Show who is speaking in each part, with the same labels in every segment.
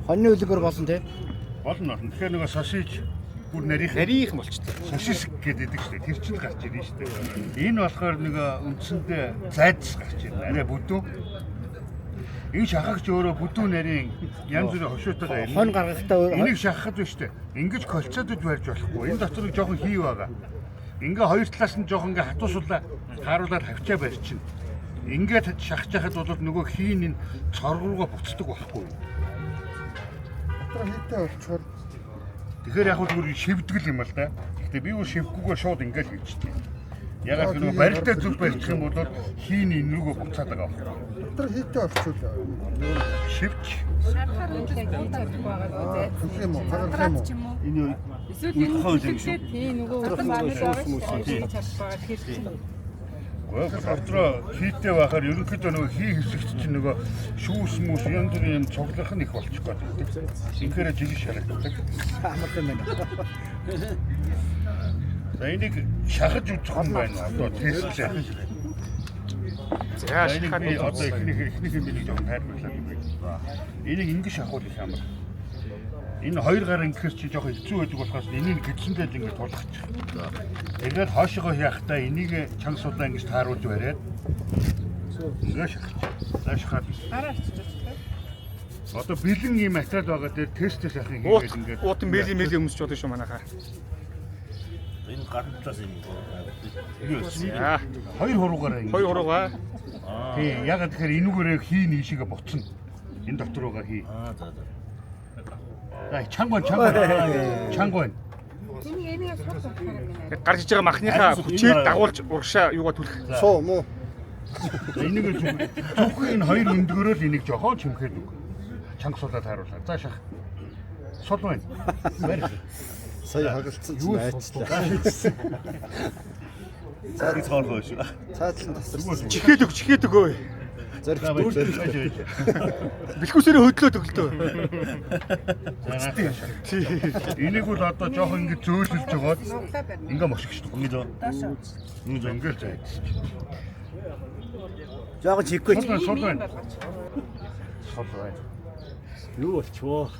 Speaker 1: Хоньны үлгэр болсон те.
Speaker 2: Болно. Тэгэхээр нөгөө сосиж бүр нарийнх
Speaker 3: болчтой.
Speaker 2: сосис гэдэг шүү дээ. Тэр чинь гарч ирнэ шүү дээ. Энэ болохоор нөгөө үндсэндээ зайдас гарч ирнэ. Арай бүдүү. Энэ шахагч өөрөө бүдүү нарийн янз бүрийн хошуутайгаа ирнэ.
Speaker 1: Хон гаргахтаа
Speaker 2: энийг шахахад биш дээ. Ингэж колцоодод барьж болохгүй. Энэ дотор жоохон хий байгаа. Ингээ хоёр талаас нь жоохон ингээ хатуусуулаа хааруулаад хавчаа барьчихна. Ингээд шахаж яхад бол нөгөө хийн энэ цорг руугаа буцдаг байхгүй.
Speaker 4: Дотор хийтэй болчихоор
Speaker 2: тэгэхээр яг зүгээр шивдэг юм л да. Гэхдээ би өөр шивгүүгээр шууд ингээд хийчихдэг. Ягаад гэвэл барилдаа зүг барьчих юм бол хийн энэ рүүгээ буцаад байгаа байхгүй.
Speaker 4: дотор хийтэй болчихвол
Speaker 2: Шивч.
Speaker 5: Шахахаар үлдэх байгаа зэ.
Speaker 4: юм уу? Гаргах юм уу?
Speaker 2: Энэ
Speaker 5: Эсвэл энэ тийм нөгөө үлдэх байгаа шүү. Тэгэхээр
Speaker 2: дотроо хийтэй байхаар ерөнхийдөө нөгөө хий хэсэгт чинь нөгөө шүүс мүс янз бүрийн юм цуглах нь их болчих гээд байдаг. Инхээр жиг шарагддаг.
Speaker 1: амархан байна.
Speaker 2: За энийг шахаж үзэх юм байна. Одоо тестлээ.
Speaker 3: За
Speaker 2: Энийг би
Speaker 3: шахаад
Speaker 2: одоо эхнийх нь жоохон тайлбарлаад юм. Энийг ингэ шахуул их амар. Энэ хоёр гар ингэхэр чи жоохон хэцүү байдаг болохоос энийг гидсэндээ л ингэ тулгачих. Тэгээд хоошгоо яхахтаа энийг чанга судлаа ингэж тааруулж бариад ингэ шахах. За шахаад. Одоо бэлэн юм материал байгаа дээр тестээс ахын хийгээд ингээд
Speaker 3: уутан мэлийн өмсч болно шүү манайхаа.
Speaker 6: Энэ гарантлаас юм.
Speaker 3: За
Speaker 2: хоёр хуруугаараа ингэ.
Speaker 3: хоёр хуруугаа.
Speaker 2: Тий, яг тэгэхээр энүүгээрээ хий нийшээгээ буцна. Энэ дотор байгаа хий.
Speaker 6: За.
Speaker 2: За чанга байна.
Speaker 5: энийг сурах юм.
Speaker 3: Гарч иж байгаа махныхаа хүчээр дагуулж урагшаа юугаа түлхэх.
Speaker 4: Суу муу.
Speaker 2: Энийг зөвхөн энэ хоёр өндгөрөө л энийг жоохон чимхэд үг. Чанга суулаад харуулаа. За шах. Сул байна.
Speaker 4: Сая хагалцсан чинь айцлаа.
Speaker 6: Цаадын цооргоо шүү.
Speaker 4: Цаадлан тасарсан.
Speaker 3: Чихээд өгөө.
Speaker 4: Зэрэг
Speaker 3: Бэлхүүсээрээ хөдлөө төглөө.
Speaker 2: Энийг бол одоо жоохон ингэ зөөлөж жагаад ингээ мошигчдаг. Ингээл зайд.
Speaker 1: Жаахан чиггүй.
Speaker 2: Сул байна.
Speaker 6: Юу болчихвоо?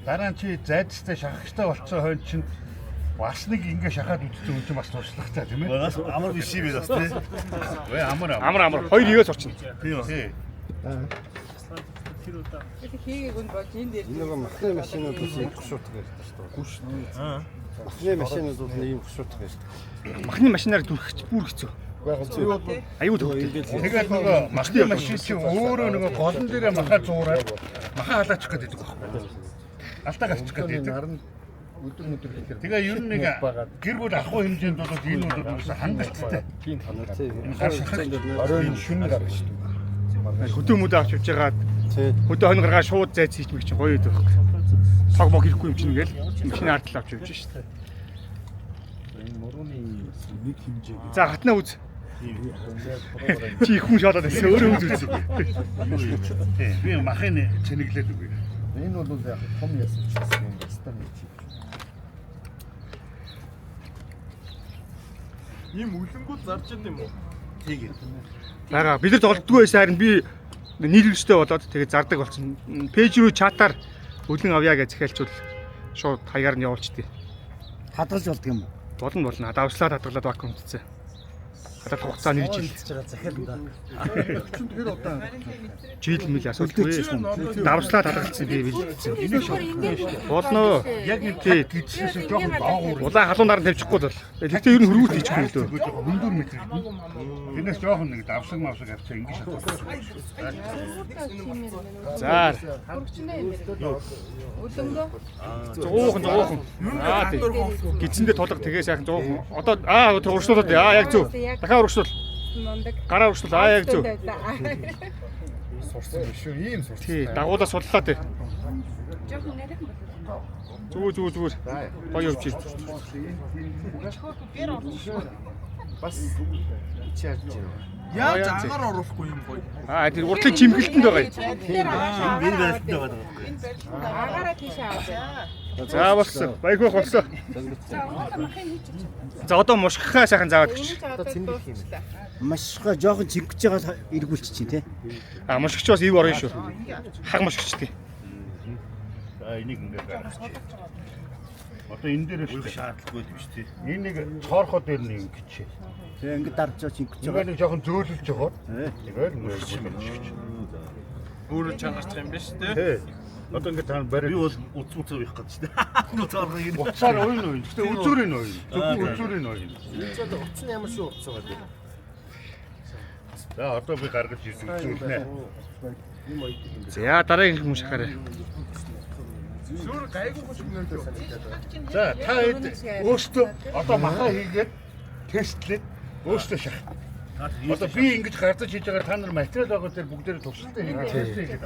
Speaker 2: Дараа нь чи зайдстай шахагчтай болцсон хойно чинь бас нэг ингэ шахаад үзсэн юм чинь бас туршлагатай тийм ээ.
Speaker 6: Бас амар биш юм байна тий.
Speaker 2: Вэ амар.
Speaker 3: Хоёр ивээс орчин.
Speaker 6: Тийм.
Speaker 5: Тэгэхээр хийгээг нь болж энэ дээр
Speaker 4: Нэг махны машинууд бас ийм гушуутга ярьдаг шүү дээ. Гүш. Махны машинууд бол ийм гушуутга ярьдаг.
Speaker 3: Махны машинаар дүрхэж бүр хэцүү. Аюу төгтөл.
Speaker 2: Тэгээд нөгөө машины машин чи өөрөө нөгөө голон дээрээ махаа зуураад махаа халаачих гээд байдаг байхгүй. Алдаа гарчих гээд байдаг.
Speaker 4: Өдөр хийхээр
Speaker 2: Тэгээ ер нь нэг гэр бүл ахуй хэмжээнд бол энэ бол хангалттай.
Speaker 4: тийм танаа тий.
Speaker 2: Гар шахаж оройн шүн гарна шүү дээ.
Speaker 3: Хөдөө мөдөө авч явжгаад
Speaker 4: Тий.
Speaker 3: хөдөө хоног гаргаа шууд зайц хийж мэг чинь гоё байдаг. Цаг мог ирэхгүй юм чинь гээл машины ардл авч явж шít.
Speaker 6: Энэ мөрөний нэг хэмжээ.
Speaker 3: За хатнаа үз. Чи их хүн шалаад байсан өөрөө үз үз.
Speaker 2: Тий, би махын цэнэглээд үгүй.
Speaker 4: Энэ бол яг том ясч гэсэн юм байна.
Speaker 7: Ийм үлэнгүүд зарж идэв юм уу?
Speaker 6: Тийм.
Speaker 3: Бага бид нар золддгүй байсан харин би нийлүүлжтэй болоод тэгээд зардаг болсон. Пэйж рүү чатаар үлэн авъя гэж захиалчвал шууд хаягаар нь явуулчихдээ.
Speaker 1: Хадгалж болдго юм уу?
Speaker 3: Болно. Давслаад хадгалаад вакуум хийцээ. Хадгалах хугацаа 1 жил.
Speaker 4: Тэр удаан.
Speaker 3: Жил мэл асуудалгүй. Давслаад хадгалсан би бэлдсэн.
Speaker 2: Энийг шууд
Speaker 3: Болно.
Speaker 2: яг энэ тий гидсээс жоохон доогуур.
Speaker 3: Улаан халуун наран тавьчихгүй бол. Тэгтээ ер нь хөрвүүлт хийчихгүй лөө.
Speaker 2: Хөндөр метр. Тэрнээс жоохон нэг давсаг мавсаг авчаа ингэ шатах.
Speaker 3: За.
Speaker 5: үлэнгөө
Speaker 3: Зуухан. Тийм. Гидсэндээ тулга тэгээ сайхан зуухан. Одоо урагшлуулаад яг зөв. Дахиад урагшуул.
Speaker 5: мундаг.
Speaker 3: Гараа урагшуул яг зөв.
Speaker 4: Сурсан биш үү? Ийм сурсан.
Speaker 3: Тий, дагуулаа судлаа дээ.
Speaker 5: Жохон нарийн
Speaker 3: Зүгээр. Гоё явж байна.
Speaker 4: Бас чарж байна.
Speaker 7: Яаж агаар оруулахгүй юм гоё.
Speaker 3: Тэр уртлын чимгэлтэнд байгаа юм.
Speaker 6: Энэ барилтанд байгаа.
Speaker 5: агаараа тийшээ аваад.
Speaker 3: За болсон. Баяргүй болсон. За одоо мушгахаа сайхан заавал гэж.
Speaker 1: Машга жоохон чингэж байгаа эргүүлчих чинь тий.
Speaker 3: А мушгич бас ив орно шүү. Хаг мушгич тий.
Speaker 2: За энийг ингээд гаргачих. Одоо энэ дээр л шаардлагагүй юм шүү тий. Энийг цоорхоо дээр нь ингэж.
Speaker 1: Тэгээ ингээд дарж байгаа чингэж байгаа.
Speaker 2: Ингээд нэг жоохон зөөлөж байгаа. Тэгээд мушгич.
Speaker 7: Өөрөө чангарч юм биш үү?
Speaker 2: Тий. Одоо ингээд тань барь.
Speaker 6: Би бол уцаа явах гэж шүү дээ. Нуцаарга ингэ.
Speaker 2: Уцаар ойн. Гэтэ үзүүрийн ойн. Зөвхөн үзүүрийн ойн.
Speaker 4: Утасны ямар шүү уцаа гэдэг.
Speaker 2: За одоо би гаргаж ирсэн үзүүлнэ.
Speaker 3: За дараагийн хүмүүс шахаарай.
Speaker 7: Зөөр гайгүй хөш гэнэ.
Speaker 2: За та өөртөө одоо маха хийгээд тестлээд өөртөө шах. Одоо би ингэж гардаж хийж байгаа та нар материал байгаа дээр бүгдээрээ туршилтаа хийгээд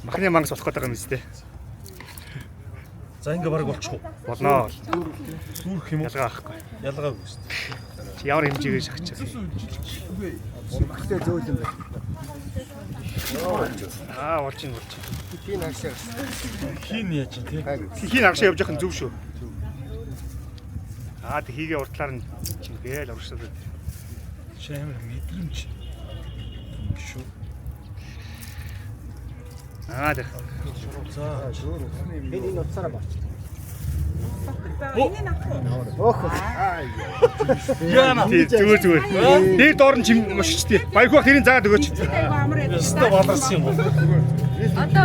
Speaker 3: Махны мангас болох гэдэг юм зү.
Speaker 6: За ингээ бараг болчих уу?
Speaker 3: Болно.
Speaker 6: Зүрх юм уу?
Speaker 3: Ялгаа авахгүй.
Speaker 6: Ялгаагүй шүү дээ.
Speaker 3: Чи ямар хэмжээгээр шахчих.
Speaker 1: Ихтэй зөөлөн байна.
Speaker 3: Аа болж ин.
Speaker 4: Тийм ашиг.
Speaker 6: Хин яаж чинь тий?
Speaker 3: Хин авшаа явж явах нь зөв шүү. Аа тэг хийгээ уртлаар нь чингээл оршоод.
Speaker 6: Шамар мэдрэмж. Шүү.
Speaker 3: Аа тэг.
Speaker 1: Энэ утсаараа бач.
Speaker 3: Яна. Зүгээр. Дээр доор нь чим мушчтэй. Баяргүй бах тэрийг заагаад өгөөч.
Speaker 6: Өстө болорсон юм бол.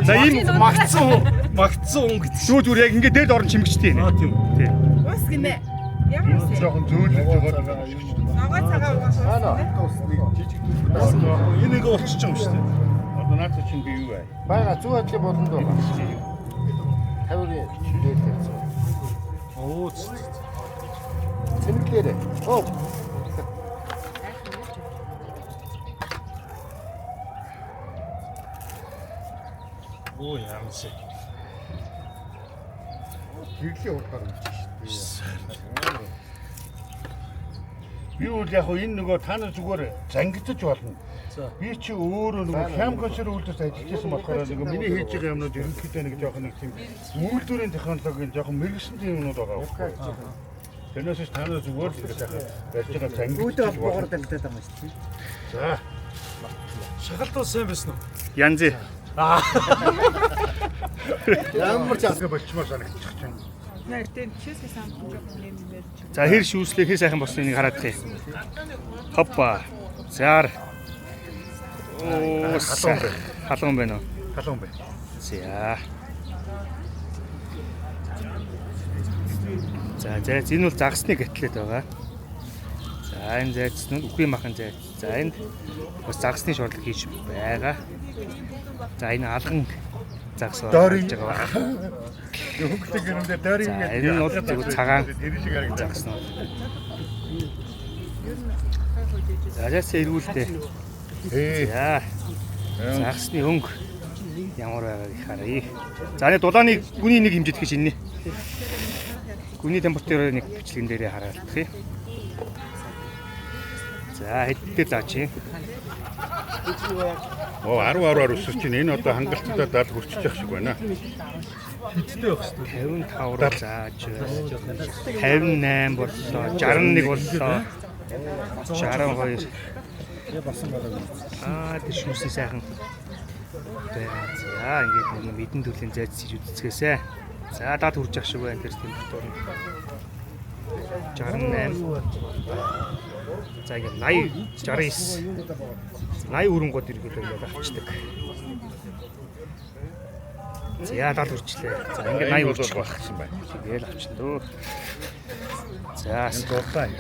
Speaker 3: За ийм
Speaker 6: Магтсан хүн гэдэг.
Speaker 3: зүгээр яг ингээд дээр доор нь чимэгчтэй.
Speaker 6: Аа тийм.
Speaker 3: Тий.
Speaker 5: Ус гинэ. Ямар ус?
Speaker 2: жоохон зөөлөж байгаа.
Speaker 5: Ногоо цагаа угаасан.
Speaker 6: Энэ ингээ болчих юм шүү дээ.
Speaker 2: Одоо наадах чинь би юу вэ?
Speaker 4: Бага зүг ажлын болонд байгаа. Тавирын дээр тавьсан.
Speaker 6: Оо.
Speaker 4: Тэнэглээрээ. Оо.
Speaker 6: Оо ямарсаа.
Speaker 2: Хэрэглээ уртаар үлдчих шүү дээ. Би үл яг энэ нөгөө та нар зүгээр зангидаж болно. Би чи өөрөө нөгөө хямгашир үйлдвэрт ажиллажсэн болохоор нөгөө миний хийж байгаа юмнууд ерөнхийдөө нэг жоохон нэг тийм үйлдвэрийн технологийн жоохон мэрэгсэн юмнууд байгаа. Тэрнээс та нар зүгээр л ингэж яхаа барьж байгаа зангидаж
Speaker 1: Үүдээ
Speaker 2: болно.
Speaker 1: боогоор дамжаад байгаа юм шүү дээ.
Speaker 2: За
Speaker 6: Шагалт сайн байсан уу?
Speaker 3: Янзи.
Speaker 2: ямар ч асга болчмоор санагдчих чинь.
Speaker 5: Нэртэн чисээ самбуж нэмээр.
Speaker 3: За хэр шүүслээ хэр сайхан болсон энийг хараад тээ. Хоппа. Зар. Оо халуун байна уу?
Speaker 2: Халуун бай.
Speaker 3: За. За энэ бол загсны гэтлээд байгаа. За энэ зайцсан нь үгүй махан зайц. За энд бас загсны шуурдлага хийж байгаа. За энэ алган загс болж байгаа.
Speaker 2: Хөнгөлөг гэрэмдээ дайрын
Speaker 3: За энэ нь бол зөвхөн цагаан
Speaker 2: тэр шиг харагдаж
Speaker 3: загс нь. За яасаа эргүүлдэ. За. Загсны өнгө ямар байгааг их харъя. За энэ дулааны гүний нэг хэмжээд гэж иннэ. Гүний температурыг нэг бичлэгэн дээрээ хараалцгаая. За хэддээ заач юм.
Speaker 2: Оо 10 өсөж чинь энэ одоо хангалттай 70 хүрчих шиг байна.
Speaker 6: Хиттэй байх шүү дээ.
Speaker 3: 55 руу зааж 58 боллоо 61 боллоо 62 тэг шүүсэн сайхан байна. За ингээд нэг мэдэн төрлийн зайц хийж үзцгээсэ. За даад хүрч ах шиг байна тэр температур нь 68. За ингээд 80 69 80 өрөнгөд иргэдэг ингээд авчдаг. За даад хүрчлээ. За ингээд 80 хүрчих байх юм байна. Тэгэл авчихна дөө. За
Speaker 2: Дуртай.